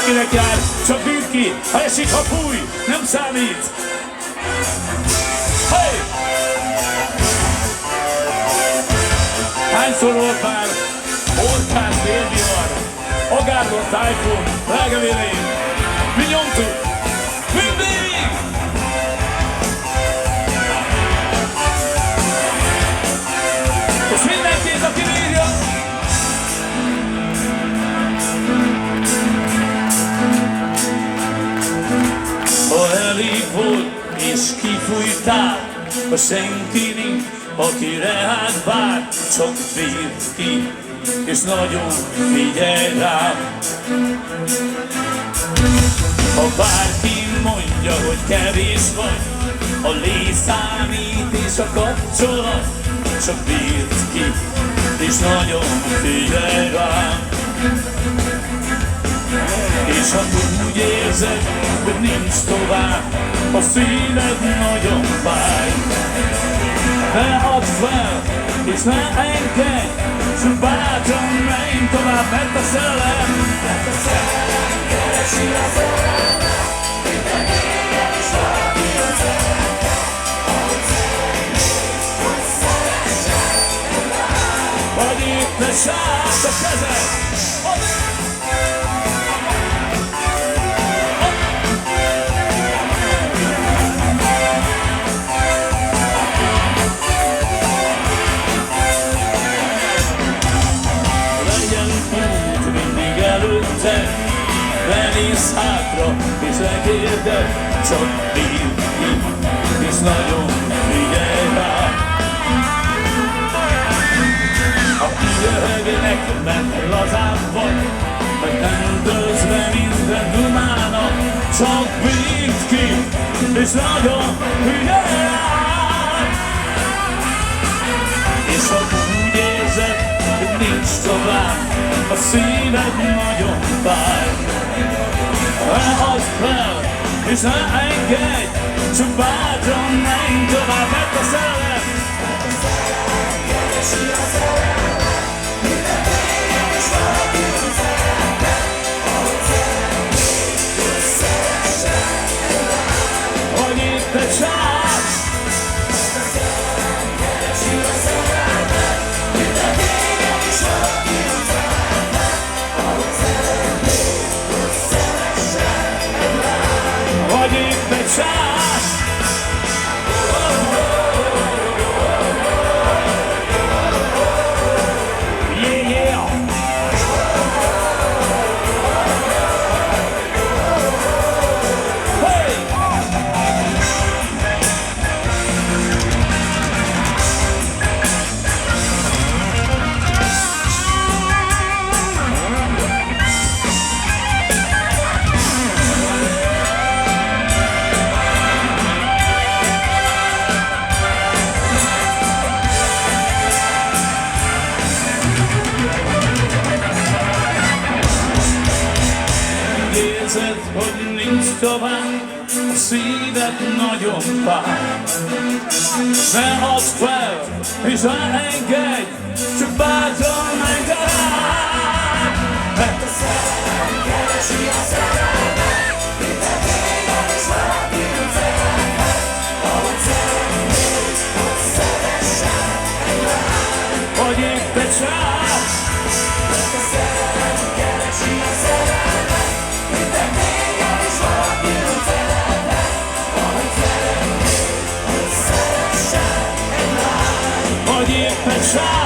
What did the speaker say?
Mindenkinek jár, csak bírd ki, ha esik, ha fúj, nem számít. Hey! Hányszor volt már orkán, délvihar, agárgott tájfun, drágavéreim, mi nyomtuk, mindig! És mindenkit, aki bírja! Ha elég volt és kifújtál, ha senki nincs, akire hát vár, csak bírd ki, és nagyon figyelj rám. Ha bárki mondja, hogy kevés vagy, a számít és a kapcsolat, csak bírd ki, és nagyon figyelj rám. És ha úgy érzed, hogy nincs tovább, a szíved nagyon fáj, ne add fel, és ne engedj, csak bátran menj tovább, mert a szerelem keresi a szerelmet, minden éjjel is valaki a szerethet, ahogy szeretnéd, hogy szeressen, vagy itt ne sárd a kezed. Ne nézz hátra, és megérded, csak bírd ki, és nagyon figyelj rá. Ha kijöhögnek, mert lazább vagy, vagy nem dőlsz be minden dumának, csak bírd ki, és nagyon figyelj rá. És ha úgy érzed, hogy nincs tovább, a szíved nagyon fáj, ne add fel, és ne engedj, csak bátran menj tovább, mert a szerelem keresi a szerelmet, minden éjjel is valaki a szerethet, ahogy szeretnéd, hogy szeressen, vagy itt egy sár. Mert a szerelem keresi a szerelmet, minden éjjel is valaki a szerethet, ahogy szeretnéd, hogy szeressen, vagy itt egy sár. Yeah, yeah. Hey! Érzed, hogy nincs tovább, a szíved nagyon fáj, ne add fel, és ne engedj, csak bátran menj tovább, mert a szerelem keresi a szerelmet, minden éjjel is valaki a szerethet, ahogy szeretnéd, hogy szeressen, vagy itt egy sár. Mert a szerelem keresi a szerelmet, minden éjjel is valaki a szerethet, ahogy szeretnéd, hogy szeressen egy lány, vagy épp egy sár.